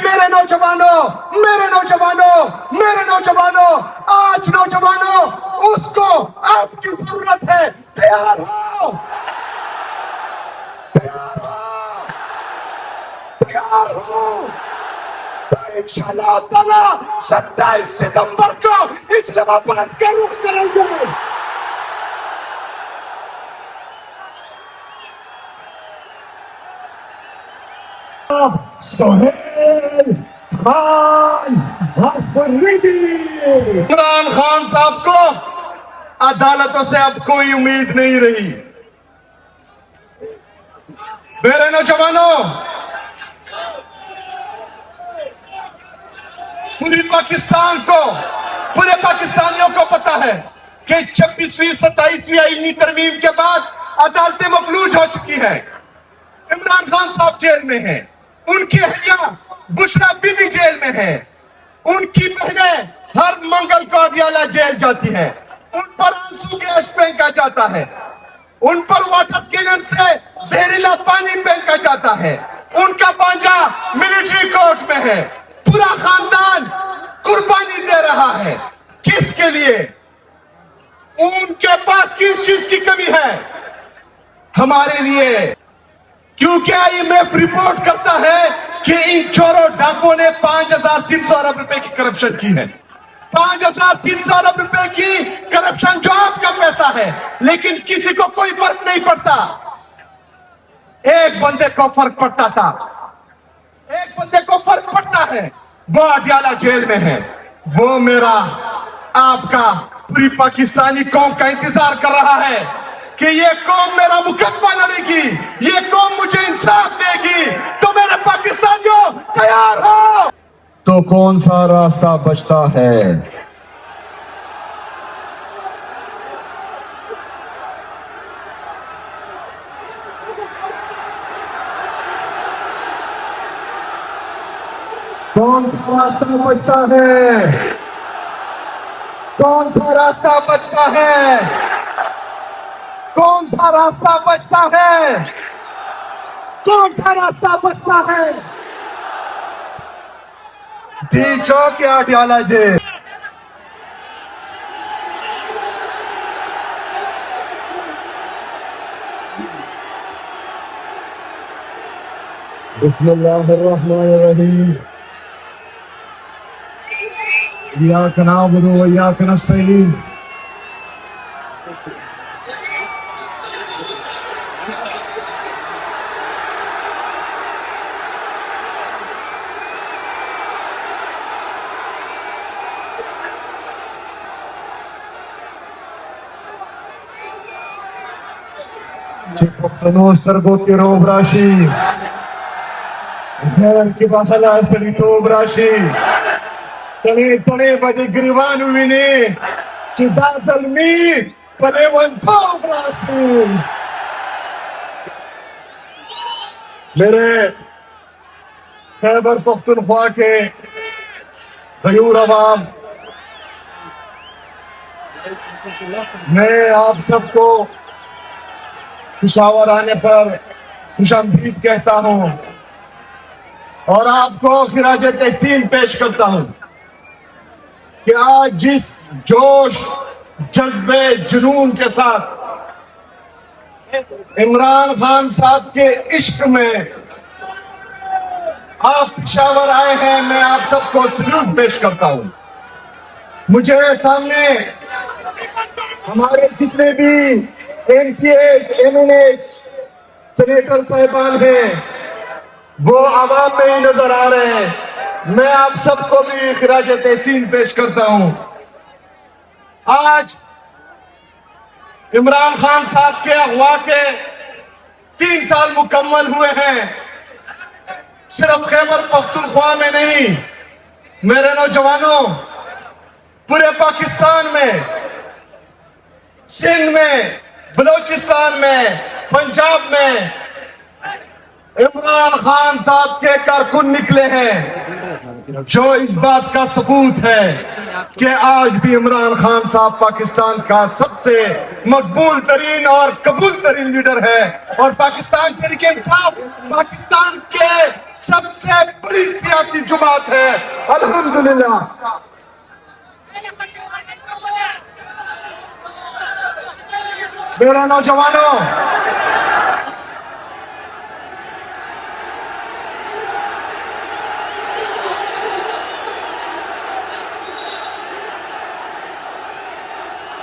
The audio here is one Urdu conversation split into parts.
میرے نوجوانوں، آج نوجوانوں اس کو آپ کی ضرورت ہے. تیار ہو، تیار ہو. انشاءاللہ تعالیٰ 27 ستمبر کو اسلام آباد کا رخ کریں گے. سہیل خان آفریدی. عمران خان صاحب کو عدالتوں سے اب کوئی امید نہیں رہی. میرے نوجوانوں، پورے پاکستانیوں کو پتا ہے کہ 26ویں 27ویں آئینی ترمیم کے بعد عدالتیں مفلوج ہو چکی ہیں. عمران خان صاحب جیل میں ہیں، ان کی اہلیہ بشرا بیوی جیل میں ہے، ان کی بہنیں ہر منگل کو اڈیالہ جیل جاتی ہیں، ان پر آنسو گیس پھینکا جاتا ہے، ان پر واٹر کینن سے زہریلا پانی پھینکا جاتا ہے، ان کا بانجا ملٹری کورٹ میں ہے. پورا خاندان قربانی دے رہا ہے. کس کے لیے؟ ان کے پاس کس چیز کی کمی ہے؟ ہمارے لیے. کیونکہ IMF رپورٹ کرتا ہے کہ ان چوروں ڈاکوں نے 5300 ارب روپے کی کرپشن کی ہے. 5300 ارب روپے کی کرپشن جو آپ کا پیسہ ہے، لیکن کسی کو کوئی فرق نہیں پڑتا. ایک بندے کو فرق پڑتا تھا، ایک بندے کو فرق پڑتا ہے، وہ اڈیالہ جیل میں ہے. وہ میرا، آپ کا، پوری پاکستانی قوم کا انتظار کر رہا ہے کہ یہ قوم میرا مقدمہ لڑے گی، یہ قوم مجھے انصاف دے گی. تو میرے پاکستانیوں تیار ہو. تو کون سا راستہ بچتا ہے؟ کون سا راستہ بچتا ہے؟ کون سا راستہ بچتا ہے؟ کون سا راستہ بچتا ہے؟ کون سا راستہ بچتا ہے؟ ڈی چوک یا اڈیالہ جیل؟ بسم اللہ الرحمن الرحیم. ایاک نعبد و ایاک نستعین. پښتنو سترګو کې روب راشي، ذهن کې به خلا سړیتوب راشي. تڼې تڼې به دې ګریوان ووینې چې دا زلمي په لیونتوب راشي. میرے خیبر پختونخوا کے غیور عوام، میں آپ سب کو پشاور آنے پر خوش آمدید کہتا ہوں اور آپ کو خراج تحسین پیش کرتا ہوں کہ آج جس جوش، جذبے، جنون کے ساتھ عمران خان صاحب کے عشق میں آپ پشاور آئے ہیں، میں آپ سب کو سلوٹ پیش کرتا ہوں. مجھے سامنے ہمارے جتنے بھی MPs، MNAs، سینیٹر صاحبان ہیں، وہ عوام میں ہی نظر آ رہے ہیں. میں آپ سب کو بھی خراج تحسین پیش کرتا ہوں. آج عمران خان صاحب کے اغوا کے 3 سال مکمل ہوئے ہیں. صرف خیبر پختونخوا میں نہیں، میرے نوجوانوں، پورے پاکستان میں، سندھ میں، بلوچستان میں، پنجاب میں عمران خان صاحب کے کارکن نکلے ہیں، جو اس بات کا ثبوت ہے کہ آج بھی عمران خان صاحب پاکستان کا سب سے مقبول ترین اور قبول ترین لیڈر ہے. اور پاکستان تحریک انصاف پاکستان کے سب سے بڑی سیاسی جماعت ہے الحمدللہ. میرے نوجوانوں،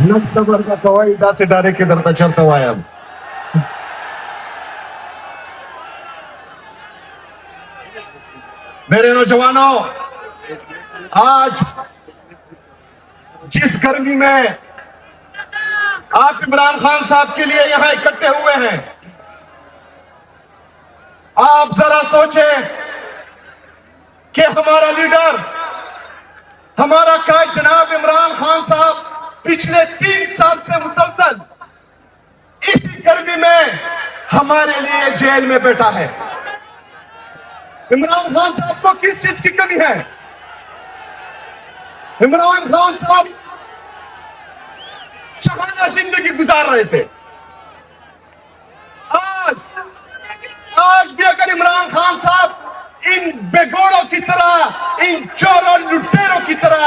نب صبر کا قواعدہ سے ڈارے کے در پہ چلتا ہوا ہے. اب میرے نوجوانوں، آج جس گرمی میں آپ عمران خان صاحب کے لیے یہاں اکٹھے ہوئے ہیں، آپ ذرا سوچیں کہ ہمارا لیڈر، ہمارا قائد جناب عمران خان صاحب پچھلے 3 سال سے مسلسل اسی گرمی میں ہمارے لیے جیل میں بیٹھا ہے. عمران خان صاحب کو کس چیز کی کمی ہے؟ عمران خان صاحب شاہانہ زندگی گزار رہے تھے. آج بھی اگر عمران خان صاحب ان بیگوڑوں کی طرح، ان چور اور لٹیروں کی طرح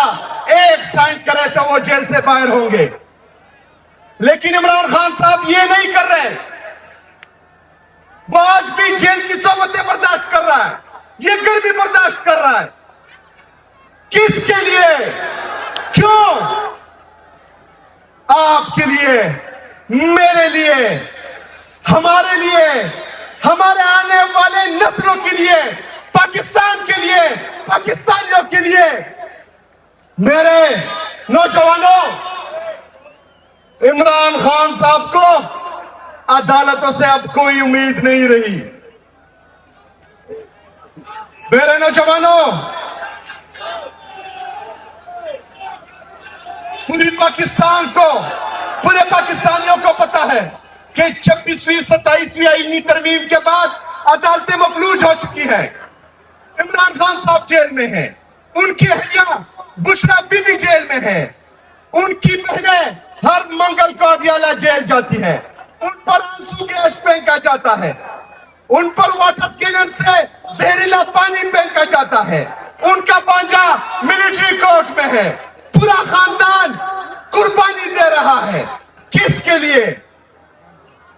ایک سائن کرے تو وہ جیل سے باہر ہوں گے. لیکن عمران خان صاحب یہ نہیں کر رہے. وہ آج بھی جیل کی صحبتیں برداشت کر رہا ہے، یہ گرمی برداشت کر رہا ہے. کس کے لیے؟ کیوں؟ آپ کے لیے، میرے لیے، ہمارے لیے، ہمارے آنے والے نسلوں کے لیے، پاکستان کے لیے، پاکستانیوں کے لیے. میرے نوجوانوں، عمران خان صاحب کو عدالتوں سے اب کوئی امید نہیں رہی. میرے نوجوانوں، پوری پاکستان کو، پورے پاکستانیوں کو پتا ہے کہ 26ویں 27ویں آئینی ترمیم کے بعد عدالتیں مفلوج ہو چکی ہیں. عمران خان صاحب جیل میں ہیں، ان کی اہلیہ بشرا بیوی جیل میں ہے، ان کی بہنیں ہر منگل کو اڈیالہ جیل جاتی ہیں. ان پر آنسو گیس پھینکا جاتا ہے، ان پر واٹر کینن سے زہریلا پانی پھینکا جاتا ہے. ان کا بانجا ملٹری کورٹ میں ہے. پورا خاندان قربانی دے رہا ہے. کس کے لیے؟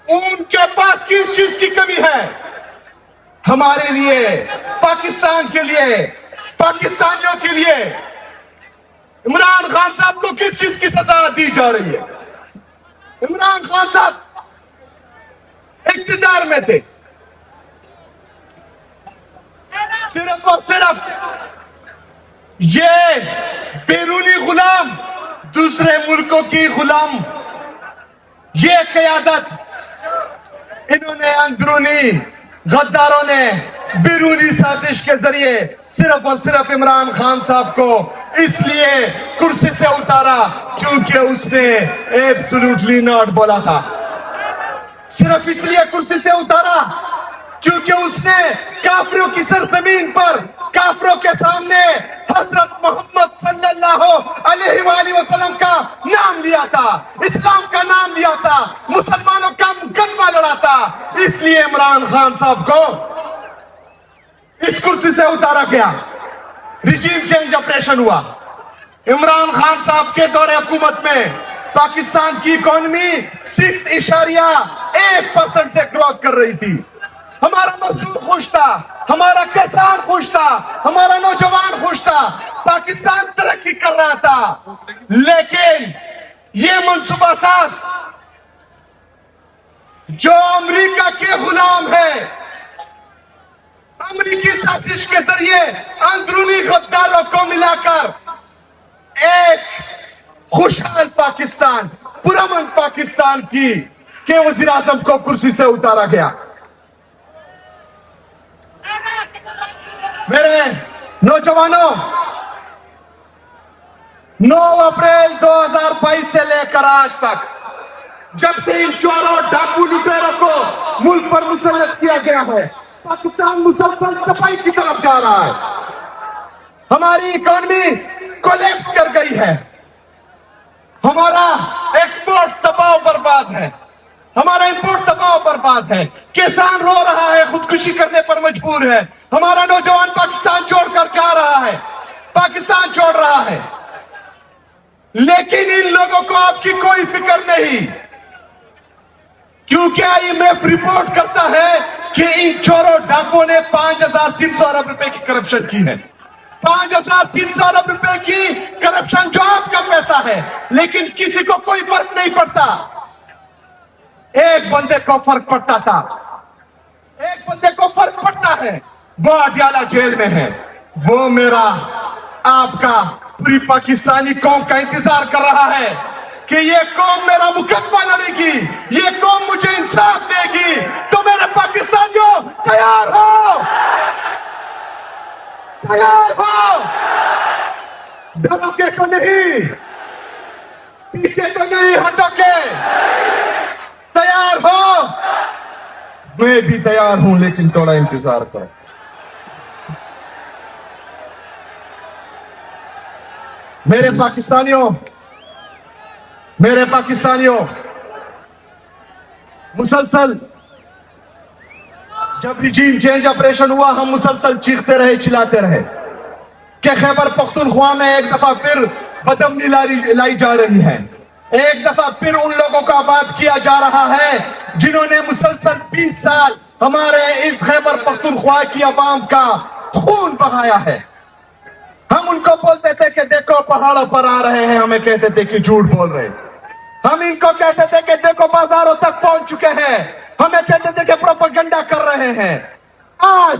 ان کے پاس کس چیز کی کمی ہے؟ ہمارے لیے، پاکستان کے لیے، پاکستانیوں کے لیے. عمران خان صاحب کو کس چیز کی سزا دی جا رہی ہے؟ عمران خان صاحب اقتدار میں تھے، صرف اور صرف یہ بیرونی غلام، دوسرے ملکوں کی غلام، یہ قیادت انہوں نے اندرونی غداروں نے بیرونی سازش کے ذریعے صرف اور صرف عمران خان صاحب کو اس لیے کرسی سے اتارا کیونکہ اس نے ایبسولوٹلی ناٹ بولا تھا. صرف اس لیے کرسی سے اتارا کیونکہ اس نے کافروں کی سرزمین پر، کافروں کے سامنے حضرت محمد صلی اللہ علیہ وآلہ وسلم کا نام لیا تھا، اسلام کا نام لیا تھا، مسلمانوں کا مقدمہ لڑا تھا. اس لیے عمران خان صاحب کو اس کرسی سے اتارا گیا. ریجیم چینج آپریشن ہوا. عمران خان صاحب کے دور حکومت میں پاکستان کی اکانومی 6.1% سے گروتھ کر رہی تھی. ہمارا مزدور خوش تھا، ہمارا کسان خوش تھا، ہمارا نوجوان خوش تھا، پاکستان ترقی کر رہا تھا. لیکن یہ منصوبہ ساز جو امریکہ کے غلام ہے، امریکی سازش کے ذریعے اندرونی غداروں کو ملا کر ایک خوشحال پاکستان، پرامن پاکستان کی کہ وزیر اعظم کو کرسی سے اتارا گیا. میرے نوجوانوں، 9 اپریل 2022 سے لے کر آج تک جب سے ان چوروں ڈاکو لٹیروں کو ملک پر مسلط کیا گیا ہے، پاکستان مسلسل تباہی کی طرف جا رہا ہے. ہماری اکانومی کولیپس کر گئی ہے، ہمارا ایکسپورٹ تباہ و برباد ہے. ہمارا امپورٹ دباؤ برباد ہے، کسان رو رہا ہے، خودکشی کرنے پر مجبور ہے، ہمارا نوجوان پاکستان چھوڑ کر جا رہا ہے، پاکستان چھوڑ رہا ہے، لیکن ان لوگوں کو آپ کی کوئی فکر نہیں، کیونکہ IMF رپورٹ کرتا ہے کہ ان چوروں ڈاکوں نے 5,300 ارب روپے کی کرپشن کی ہے، 5,300 ارب روپے کی کرپشن جو آپ کا پیسہ ہے، لیکن کسی کو کوئی فرق نہیں پڑتا۔ ایک بندے کو فرق پڑتا تھا، ایک بندے کو فرق پڑتا ہے، وہ اڈیالہ جیل میں ہے، وہ میرا آپ کا پوری پاکستانی قوم کا انتظار کر رہا ہے کہ یہ قوم میرا مقدمہ لڑے گی، یہ قوم مجھے انصاف دے گی، تو میرے پاکستانیوں تیار ہو، تیار ہو، ڈرو کے تو نہیں، پیچھے تو نہیں ہٹو کے، تیار ہو۔ میں بھی تیار ہوں، لیکن تھوڑا انتظار کرو۔ میرے پاکستانیوں، مسلسل جب ریجیم چینج آپریشن ہوا، ہم مسلسل چیختے رہے، چلاتے رہے کہ خیبر پختونخوا میں ایک دفعہ پھر بدامنی لائی جا رہی ہے، ایک دفعہ پھر ان لوگوں کا آباد کیا جا رہا ہے جنہوں نے مسلسل 20 سال ہمارے اس خیبر پختونخوا کی عوام کا خون بہایا ہے۔ ہم ان کو بولتے تھے کہ دیکھو پہاڑوں پر آ رہے ہیں، ہمیں کہتے تھے کہ جھوٹ بول رہے، ہم ان کو کہتے تھے کہ دیکھو بازاروں تک پہنچ چکے ہیں، ہمیں کہتے تھے کہ پروپیگنڈا کر رہے ہیں۔ آج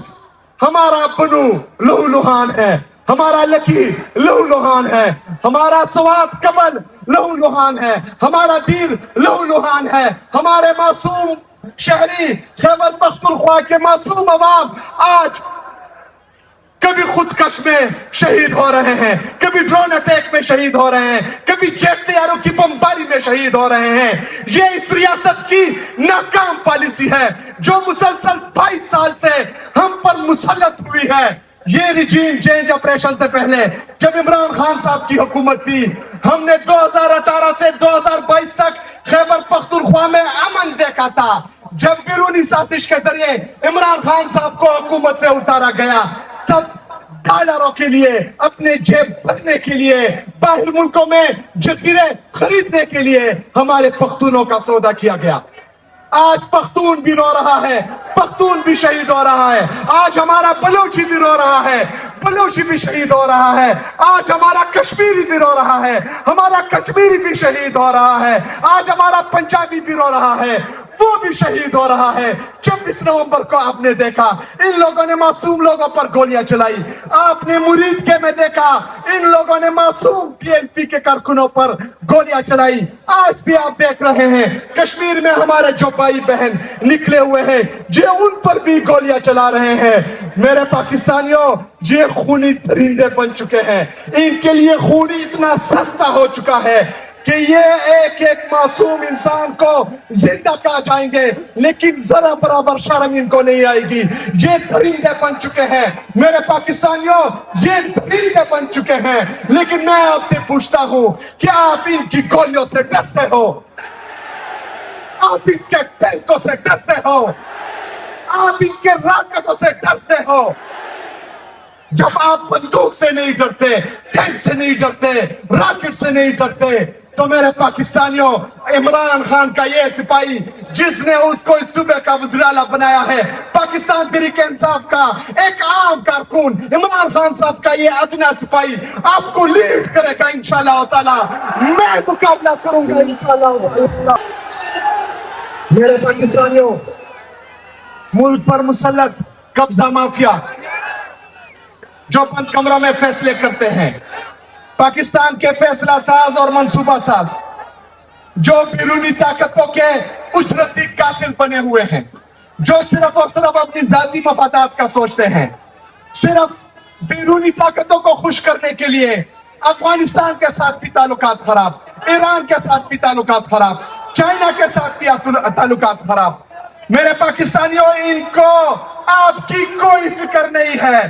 ہمارا بنو لہو لہان ہے، ہمارا لکی لہو لہان ہے، ہمارا سوات کمل لہو لہان ہے، ہمارا دیر لہو لہان ہے، ہمارے معصوم شہری خیبر پختونخوا کے معصوم عوام آج کبھی خودکش میں شہید ہو رہے ہیں، کبھی ڈرون اٹیک میں شہید ہو رہے ہیں، کبھی جیٹ طیاروں کی بمباری میں شہید ہو رہے ہیں۔ یہ اس ریاست کی ناکام پالیسی ہے جو مسلسل 22 سال سے ہم پر مسلط ہوئی ہے۔ یہ ریجیم چینج آپریشن سے پہلے جب عمران خان صاحب کی حکومت تھی، ہم نے 2018 سے 2022 تک خیبر پختونخوا میں امن دیکھا تھا۔ جب بیرونی سازش کے ذریعے عمران خان صاحب کو حکومت سے اتارا گیا، تب ڈالروں کے لیے، اپنے جیب بھرنے کے لیے، باہر ملکوں میں جزیرے خریدنے کے لیے ہمارے پختونوں کا سودا کیا گیا۔ آج پختون بھی رو رہا ہے، پختون بھی شہید ہو رہا ہے، آج ہمارا بلوچی بھی رو رہا ہے، بلوچی بھی شہید ہو رہا ہے، آج ہمارا کشمیری بھی رو رہا ہے، ہمارا کشمیری بھی شہید ہو رہا ہے، آج ہمارا پنجابی بھی رو رہا ہے، وہ بھی شہید ہو رہا ہے۔ 24 نومبر کو آپ نے دیکھا ان لوگوں نے معصوم لوگوں پر گولیاں چلائی، آپ نے مرید کے میں دیکھا ان لوگوں نے معصوم PNP کے کارکنوں پر گولیاں چلائی۔ آج بھی آپ دیکھ رہے ہیں کشمیر میں ہمارے جو بھائی بہن نکلے ہوئے ہیں جو ان پر بھی گولیاں چلا رہے ہیں۔ میرے پاکستانیوں، یہ خونی درندے بن چکے ہیں، ان کے لیے خونی اتنا سستا ہو چکا ہے کہ یہ ایک ایک معصوم انسان کو زندہ کہا جائیں گے، لیکن ذرا برابر شرم ان کو نہیں آئے گی۔ یہ درندے بن چکے ہیں میرے پاکستانیوں، یہ درندے بن چکے ہیں، لیکن میں آپ سے پوچھتا ہوں کہ آپ ان کی گولیوں سے ڈرتے ہو؟ آپ ان کے ٹینکوں سے ڈرتے ہو؟ آپ ان کے راکٹوں سے ڈرتے ہو؟ جب آپ بندوق سے نہیں ڈرتے، ٹینک سے نہیں ڈرتے، راکٹ سے نہیں ڈرتے، تو میرے پاکستانیوں، عمران خان کا یہ سپاہی جس نے اس کو اس صوبے کا وزیر اعلیٰ بنایا ہے، پاکستان تحریک انصاف کا ایک عام کارکن عمران خان صاحب کا یہ ادنا سپاہی آپ کو لیڈ کرے گا انشاءاللہ تعالی۔ میں مقابلہ کروں گا انشاءاللہ۔ میرے پاکستانیوں، ملک پر مسلط قبضہ مافیا جو بند کمروں میں فیصلے کرتے ہیں، پاکستان کے فیصلہ ساز اور منصوبہ ساز جو بیرونی طاقتوں کے اجرتی قاتل بنے ہوئے ہیں، جو صرف اور صرف اپنی ذاتی مفادات کا سوچتے ہیں، صرف بیرونی طاقتوں کو خوش کرنے کے لیے افغانستان کے ساتھ بھی تعلقات خراب، ایران کے ساتھ بھی تعلقات خراب، چائنا کے ساتھ بھی تعلقات خراب۔ میرے پاکستانیوں، ان کو آپ کی کوئی فکر نہیں ہے۔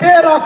13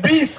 20